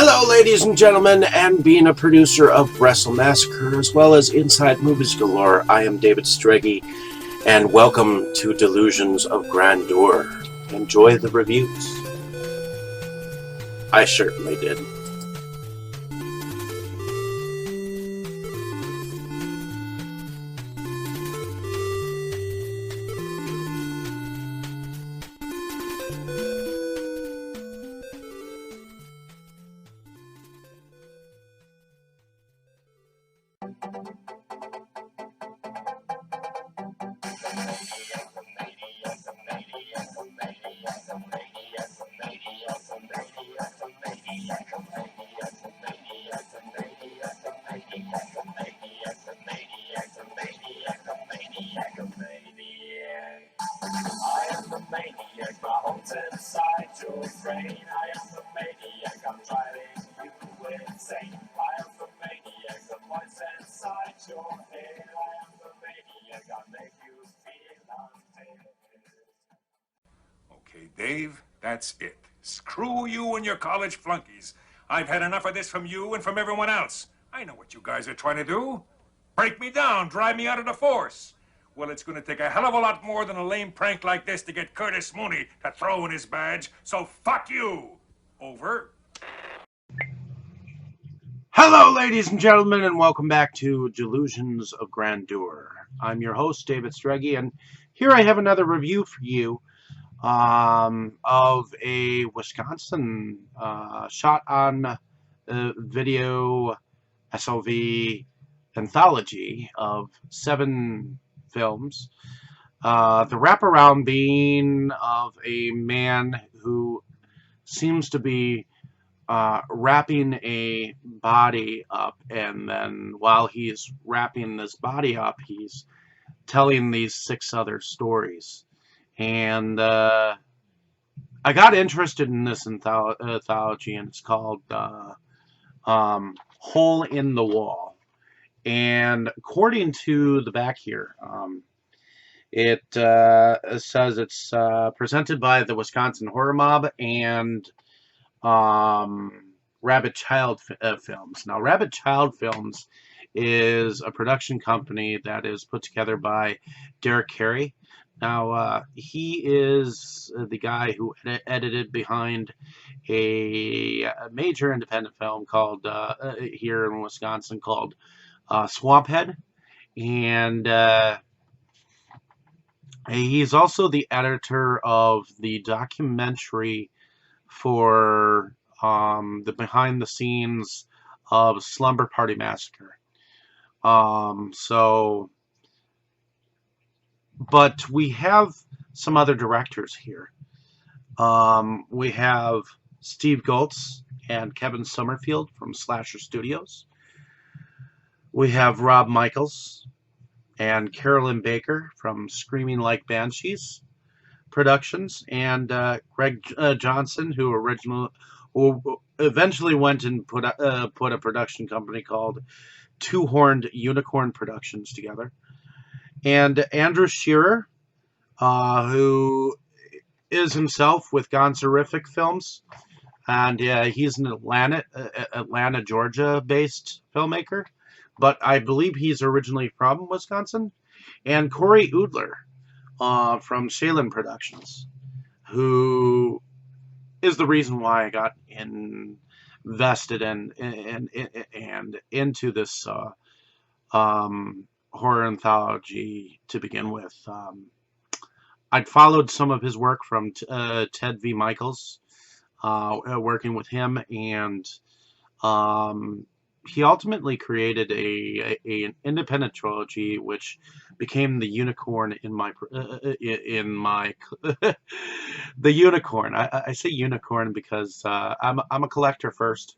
Hello, ladies and gentlemen, and being a producer of Wrestle Massacre as well as Inside Movies Galore, I am David Strege, and welcome to Delusions of Grandeur. Enjoy the reviews. I certainly did. Okay, Dave, that's it. Screw you and your college flunkies. I've had enough of this from you and from everyone else. I know what you guys are trying to do. Break me down, drive me out of the force. Well, it's going to take a hell of a lot more than a lame prank like this to get Curtis Mooney to throw in his badge, so fuck you. Over. Hello, ladies and gentlemen, and welcome back to Delusions of Grandeur. I'm your host, David Strege, and here I have another review for you of a Wisconsin shot on video SLV anthology of 7 films. The wraparound being of a man who seems to be wrapping a body up, and then while he's wrapping this body up, he's telling these 6 other stories. And I got interested in this anthology, and it's called Hole in the Wall. And according to the back here, it says it's presented by the Wisconsin Horror Mobb and Rabbit Child Films. Now, Rabbit Child Films is a production company that is put together by Derek Carey. Now, he is the guy who edited behind a major independent film called here in Wisconsin called Swamphead, and he's also the editor of the documentary for the behind the scenes of Slumber Party Massacre. But we have some other directors here. We have Steve Goltz and Kevin Summerfield from Slasher Studios. We have Rob Michaels and Carolyn Baker from Screaming Like Banshees Productions, and Greg Johnson, who eventually went and put a production company called Two Horned Unicorn Productions together. And Andrew Shearer, who is himself with Gonzorific Films, and he's an Atlanta, Georgia-based filmmaker, but I believe he's originally from Wisconsin. And Corey Udler from Shaylin Productions, who is the reason why I got invested and into this horror anthology to begin with. I'd followed some of his work from Ted V. Michaels, working with him, and he ultimately created an independent trilogy, which became the unicorn in my the unicorn. I say unicorn because I'm a collector first,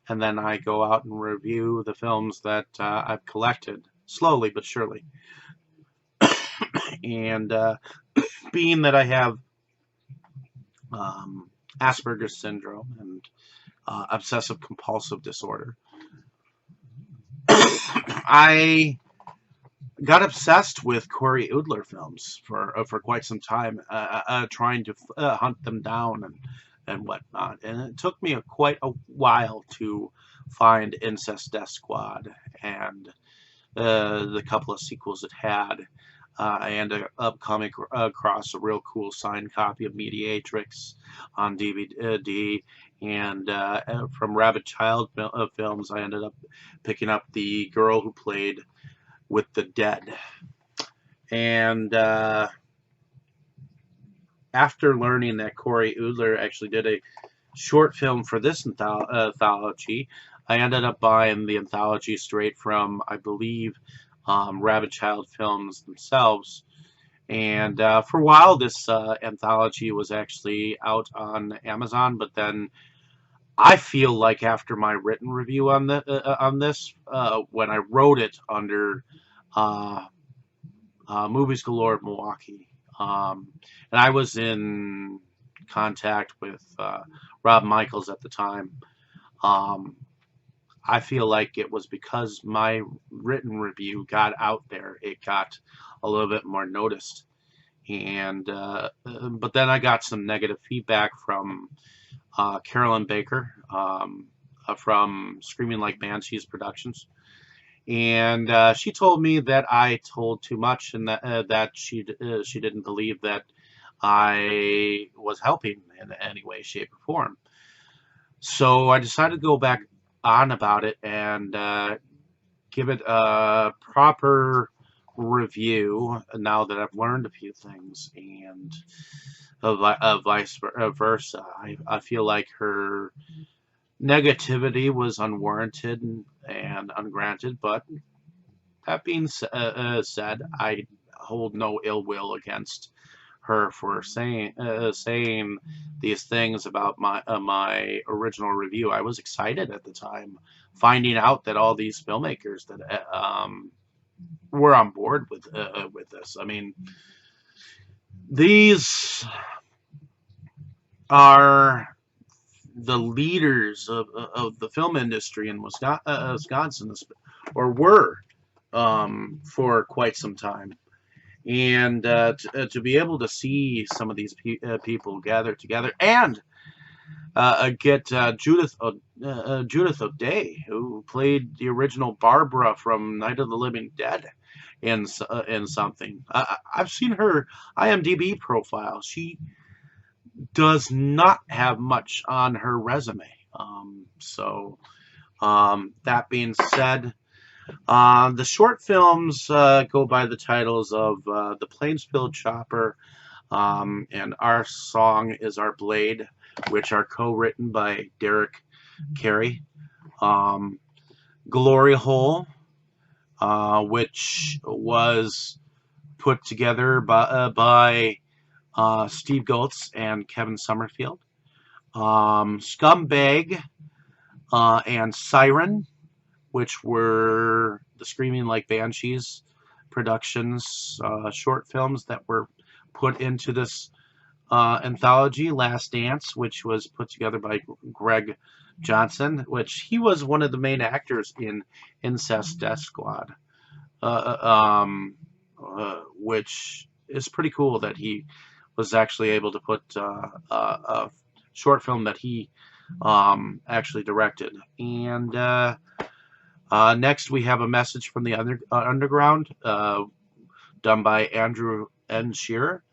and then I go out and review the films that I've collected slowly but surely. And being that I have Asperger's syndrome and obsessive compulsive disorder, I got obsessed with Corey Udler films for quite some time, trying to hunt them down and and whatnot. And it took me quite a while to find Incest Death Squad and the couple of sequels it had. I ended up coming across a real cool signed copy of Mediatrix on DVD, and from Rabbit Child Films, I ended up picking up The Girl Who Played with the Dead. And after learning that Corey Udler actually did a short film for this anthology, I ended up buying the anthology straight from, I believe, Rabbit Child Films themselves. And for a while, this anthology was actually out on Amazon, but then I feel like after my written review on this, when I wrote it under uh, Movies Galore Milwaukee, and I was in contact with Rob Michaels at the time. Um, I feel like it was because my written review got out there, it got a little bit more noticed. And but then I got some negative feedback from Carolyn Baker from Screaming Like Banshees Productions, and she told me that I told too much, and that she didn't believe that I was helping in any way, shape, or form. So I decided to go back on about it and give it a proper review now that I've learned a few things, and vice versa. I feel like her negativity was unwarranted and ungranted, but that being said, I hold no ill will against her for saying these things about my original review. I was excited at the time, finding out that all these filmmakers that were on board with this. I mean, these are the leaders of the film industry in Wisconsin, or were for quite some time. And to be able to see some of these people gather together and get Judith O'Day, who played the original Barbara from Night of the Living Dead, in something. I've seen her IMDb profile. She does not have much on her resume. That being said, the short films go by the titles of The Plainsville Chopper and Our Song is Our Blade, which are co-written by Derek Carey. Glory Hole, which was put together by Steve Goltz and Kevin Summerfield. Scumbag and Siren, which were the Screaming Like Banshees Productions short films that were put into this anthology. Last Dance, which was put together by Greg Johnson, which he was one of the main actors in Incest Death Squad, which is pretty cool that he was actually able to put a short film that he actually directed. And next we have A Message from the Underground, done by Andrew N. Shearer,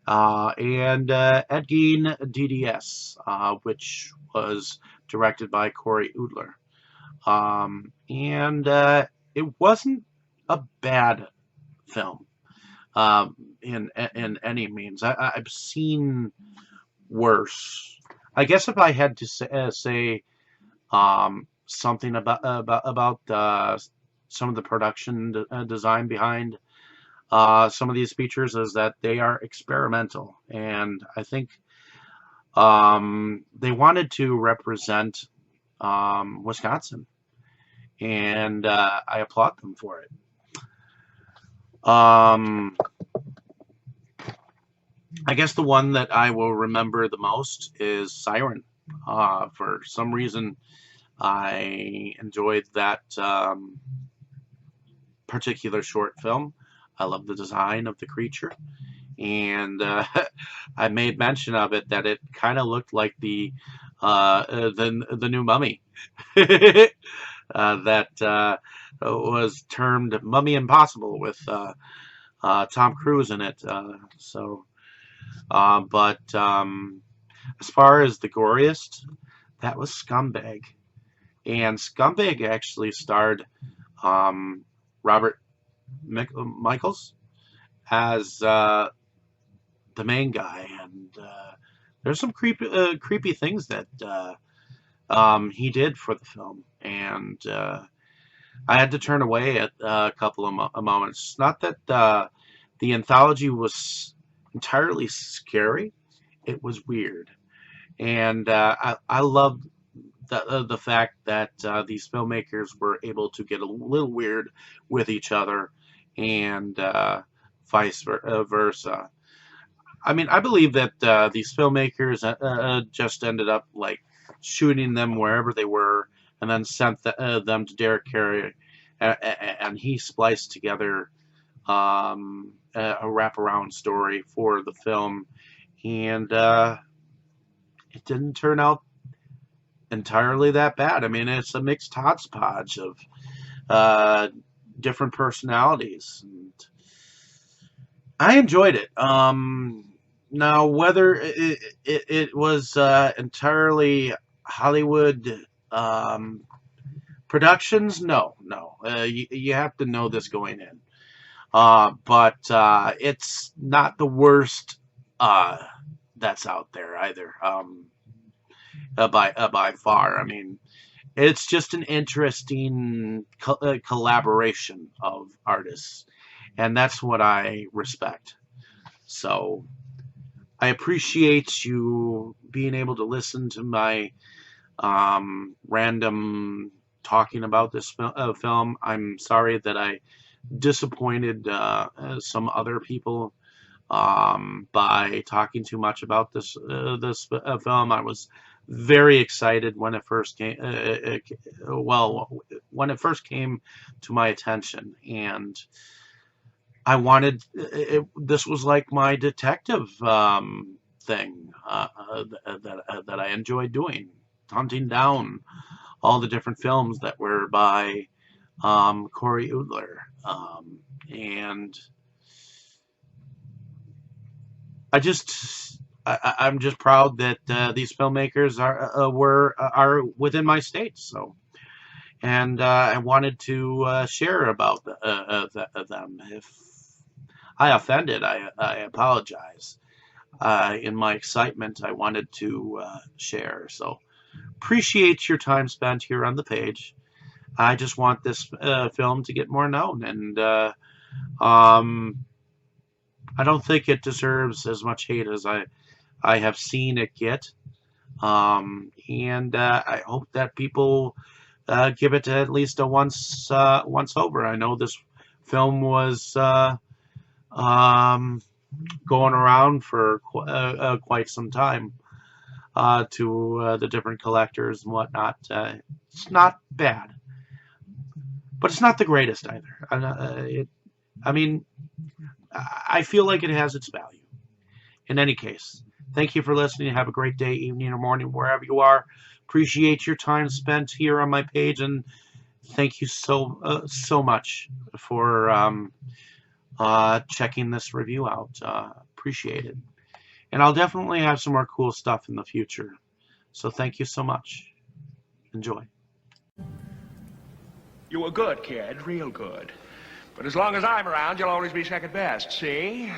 and Ed Gein DDS, which was directed by Corey Udler. And it wasn't a bad film in any means. I've seen worse. I guess if I had to say something about some of the production design behind some of these features, is that they are experimental, and I think they wanted to represent Wisconsin, and I applaud them for it. I guess the one that I will remember the most is Siren. For some reason, I enjoyed that particular short film. I love the design of the creature, and I made mention of it that it kind of looked like the new Mummy that was termed Mummy Impossible with Tom Cruise in it. But as far as the goriest, that was Scumbag, and Scumbag actually starred Robert Michaels as the main guy, and there's some creepy things that he did for the film, and I had to turn away at a couple of moments. Not that the anthology was entirely scary; it was weird, and I loved the fact that these filmmakers were able to get a little weird with each other, and vice versa. I mean, I believe that these filmmakers just ended up like shooting them wherever they were, and then sent them to Derek Carey, and he spliced together a wraparound story for the film, and it didn't turn out entirely that bad. I mean, it's a mixed hodgepodge of uh, different personalities, and I enjoyed it. Now, whether it was entirely Hollywood productions, no. You have to know this going in. But it's not the worst that's out there either, by far. I mean, it's just an interesting collaboration of artists, and that's what I respect. So I appreciate you being able to listen to my random talking about this film. I'm sorry that I disappointed some other people by talking too much about this film. I was very excited when it first came. Well, when it first came to my attention, and I wanted this was like my detective thing that I enjoyed doing, hunting down all the different films that were by Corey Udler, and I'm just proud that these filmmakers are within my state. So, and I wanted to share about them. If I offended, I apologize. In my excitement, I wanted to share. So, appreciate your time spent here on the page. I just want this film to get more known, and um, I don't think it deserves as much hate as I have seen it get. And I hope that people give it at least a once over. I know this film was going around for quite some time to the different collectors and whatnot. It's not bad, but it's not the greatest either. I mean, I feel like it has its value. In any case, thank you for listening. Have a great day, evening, or morning, wherever you are. Appreciate your time spent here on my page, and thank you so much for checking this review out. Appreciate it. And I'll definitely have some more cool stuff in the future. So thank you so much. Enjoy. You were good, kid, real good. But as long as I'm around, you'll always be second best, see?